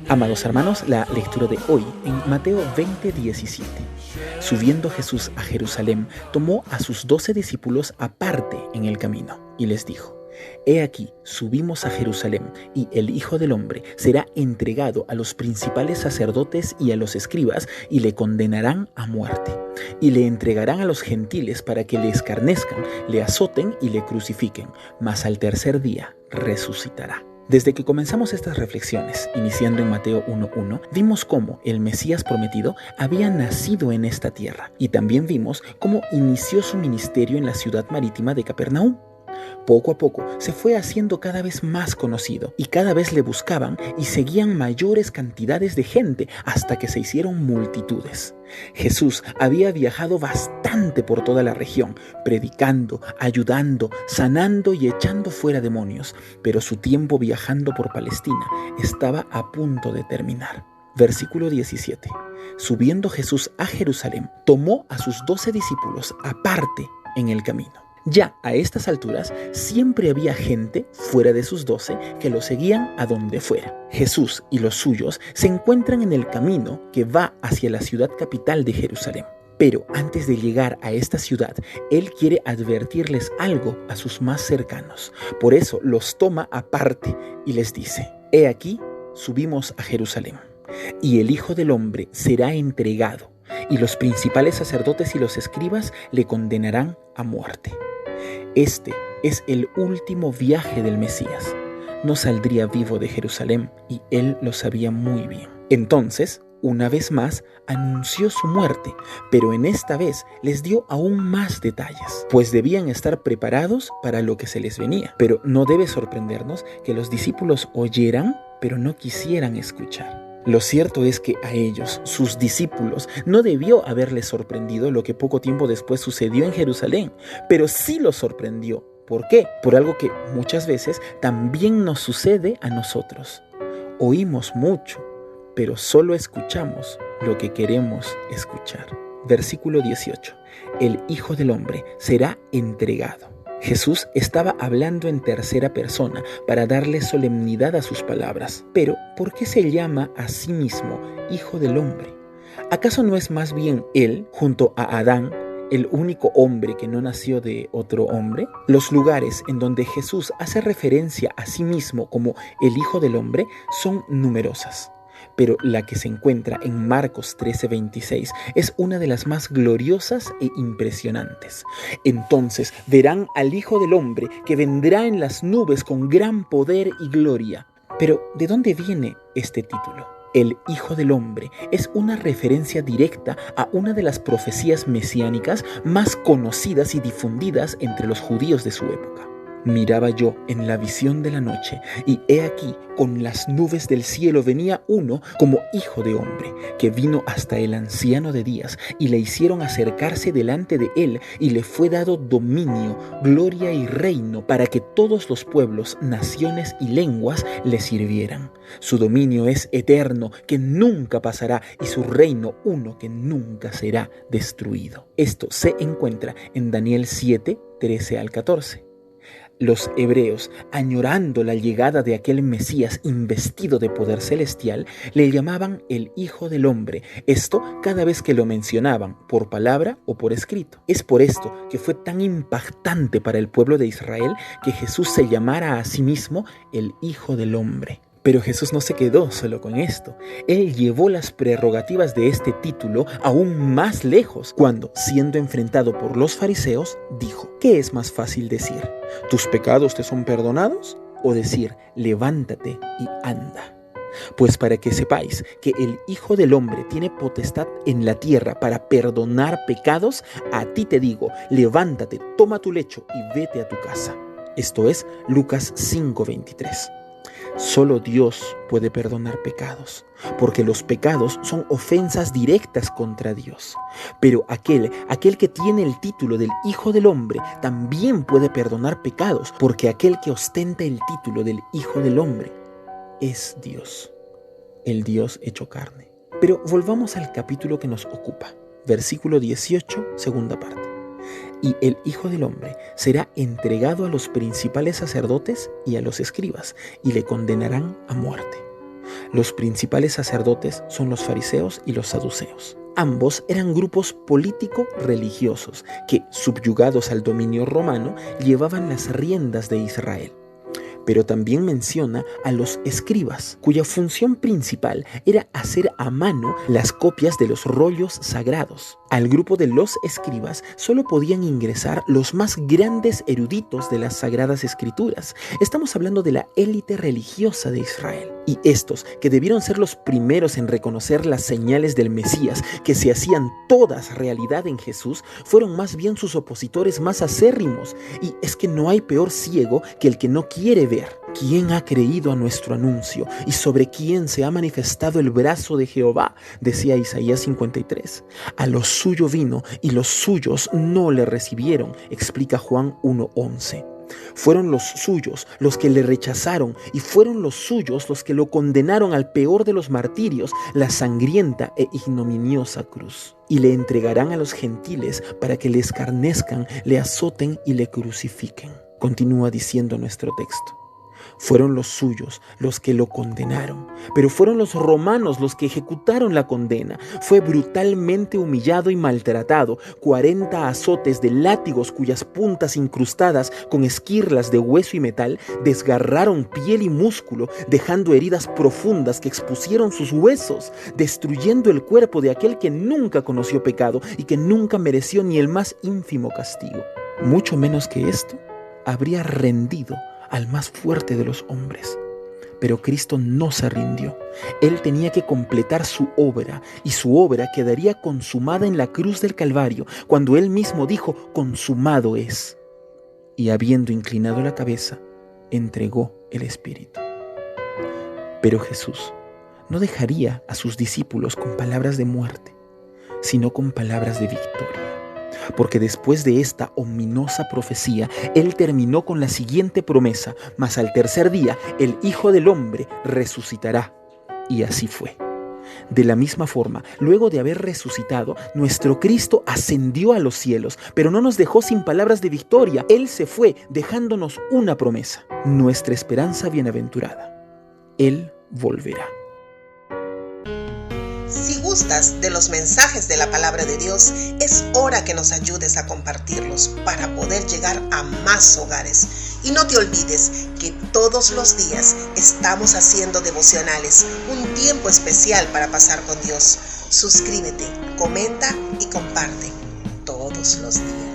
Amados hermanos, la lectura de hoy en Mateo 20:17. Subiendo Jesús a Jerusalén, tomó a sus 12 discípulos aparte en el camino y les dijo: He aquí, subimos a Jerusalén, y el Hijo del Hombre será entregado a los principales sacerdotes y a los escribas, y le condenarán a muerte. Y le entregarán a los gentiles para que le escarnezcan, le azoten y le crucifiquen, mas al tercer día resucitará. Desde que comenzamos estas reflexiones, iniciando en Mateo 1:1, vimos cómo el Mesías prometido había nacido en esta tierra, y también vimos cómo inició su ministerio en la ciudad marítima de Capernaum. Poco a poco se fue haciendo cada vez más conocido, y cada vez le buscaban y seguían mayores cantidades de gente hasta que se hicieron multitudes. Jesús había viajado bastante por toda la región, predicando, ayudando, sanando y echando fuera demonios, pero su tiempo viajando por Palestina estaba a punto de terminar. Versículo 17. Subiendo Jesús a Jerusalén, tomó a sus 12 discípulos aparte en el camino. Ya a estas alturas siempre había gente fuera de sus 12 que lo seguían a donde fuera. Jesús y los suyos se encuentran en el camino que va hacia la ciudad capital de Jerusalén. Pero antes de llegar a esta ciudad, Él quiere advertirles algo a sus más cercanos. Por eso los toma aparte y les dice: He aquí, subimos a Jerusalén, y el Hijo del Hombre será entregado, y los principales sacerdotes y los escribas le condenarán a muerte. Este es el último viaje del Mesías. No saldría vivo de Jerusalén, y él lo sabía muy bien. Entonces, una vez más, anunció su muerte, pero en esta vez les dio aún más detalles, pues debían estar preparados para lo que se les venía. Pero no debe sorprendernos que los discípulos oyeran, pero no quisieran escuchar. Lo cierto es que a ellos, sus discípulos, no debió haberles sorprendido lo que poco tiempo después sucedió en Jerusalén, pero sí los sorprendió. ¿Por qué? Por algo que muchas veces también nos sucede a nosotros. Oímos mucho, pero solo escuchamos lo que queremos escuchar. Versículo 18. El Hijo del Hombre será entregado. Jesús estaba hablando en tercera persona para darle solemnidad a sus palabras. Pero, ¿por qué se llama a sí mismo Hijo del Hombre? ¿Acaso no es más bien Él, junto a Adán, el único hombre que no nació de otro hombre? Los lugares en donde Jesús hace referencia a sí mismo como el Hijo del Hombre son numerosas, pero la que se encuentra en Marcos 13:26 es una de las más gloriosas e impresionantes. Entonces verán al Hijo del Hombre que vendrá en las nubes con gran poder y gloria. Pero, ¿de dónde viene este título? El Hijo del Hombre es una referencia directa a una de las profecías mesiánicas más conocidas y difundidas entre los judíos de su época. Miraba yo en la visión de la noche, y he aquí, con las nubes del cielo venía uno como hijo de hombre, que vino hasta el anciano de días, y le hicieron acercarse delante de él, y le fue dado dominio, gloria y reino, para que todos los pueblos, naciones y lenguas le sirvieran. Su dominio es eterno, que nunca pasará, y su reino uno que nunca será destruido. Esto se encuentra en Daniel 7, 13 al 14. Los hebreos, añorando la llegada de aquel Mesías investido de poder celestial, le llamaban el Hijo del Hombre. Esto cada vez que lo mencionaban, por palabra o por escrito. Es por esto que fue tan impactante para el pueblo de Israel que Jesús se llamara a sí mismo el Hijo del Hombre. Pero Jesús no se quedó solo con esto. Él llevó las prerrogativas de este título aún más lejos, cuando, siendo enfrentado por los fariseos, dijo: ¿qué es más fácil decir? ¿Tus pecados te son perdonados? O decir: levántate y anda. Pues para que sepáis que el Hijo del Hombre tiene potestad en la tierra para perdonar pecados, a ti te digo: levántate, toma tu lecho y vete a tu casa. Esto es Lucas 5:23. Solo Dios puede perdonar pecados, porque los pecados son ofensas directas contra Dios. Pero aquel que tiene el título del Hijo del Hombre también puede perdonar pecados, porque aquel que ostenta el título del Hijo del Hombre es Dios, el Dios hecho carne. Pero volvamos al capítulo que nos ocupa, versículo 18, segunda parte. Y el Hijo del Hombre será entregado a los principales sacerdotes y a los escribas, y le condenarán a muerte. Los principales sacerdotes son los fariseos y los saduceos. Ambos eran grupos político-religiosos que, subyugados al dominio romano, llevaban las riendas de Israel. Pero también menciona a los escribas, cuya función principal era hacer a mano las copias de los rollos sagrados. Al grupo de los escribas solo podían ingresar los más grandes eruditos de las sagradas escrituras. Estamos hablando de la élite religiosa de Israel. Y estos, que debieron ser los primeros en reconocer las señales del Mesías, que se hacían todas realidad en Jesús, fueron más bien sus opositores más acérrimos. Y es que no hay peor ciego que el que no quiere ver. ¿Quién ha creído a nuestro anuncio y sobre quién se ha manifestado el brazo de Jehová?, decía Isaías 53. A lo suyo vino y los suyos no le recibieron, explica Juan 1:11. Fueron los suyos los que le rechazaron y fueron los suyos los que lo condenaron al peor de los martirios, la sangrienta e ignominiosa cruz. Y le entregarán a los gentiles para que le escarnezcan, le azoten y le crucifiquen. Continúa diciendo nuestro texto. Fueron los suyos los que lo condenaron, pero fueron los romanos los que ejecutaron la condena. Fue brutalmente humillado y maltratado. 40 azotes de látigos cuyas puntas incrustadas con esquirlas de hueso y metal desgarraron piel y músculo, dejando heridas profundas que expusieron sus huesos, destruyendo el cuerpo de aquel que nunca conoció pecado y que nunca mereció ni el más ínfimo castigo. Mucho menos que esto, habría rendido al más fuerte de los hombres. Pero Cristo no se rindió. Él tenía que completar su obra, y su obra quedaría consumada en la cruz del Calvario, cuando Él mismo dijo: consumado es. Y habiendo inclinado la cabeza, entregó el Espíritu. Pero Jesús no dejaría a sus discípulos con palabras de muerte, sino con palabras de victoria. Porque después de esta ominosa profecía, Él terminó con la siguiente promesa: mas al tercer día el Hijo del Hombre resucitará. Y así fue. De la misma forma, luego de haber resucitado, nuestro Cristo ascendió a los cielos, pero no nos dejó sin palabras de victoria. Él se fue, dejándonos una promesa: nuestra esperanza bienaventurada. Él volverá. Si gustas de los mensajes de la palabra de Dios, es hora que nos ayudes a compartirlos para poder llegar a más hogares. Y no te olvides que todos los días estamos haciendo devocionales, un tiempo especial para pasar con Dios. Suscríbete, comenta y comparte todos los días.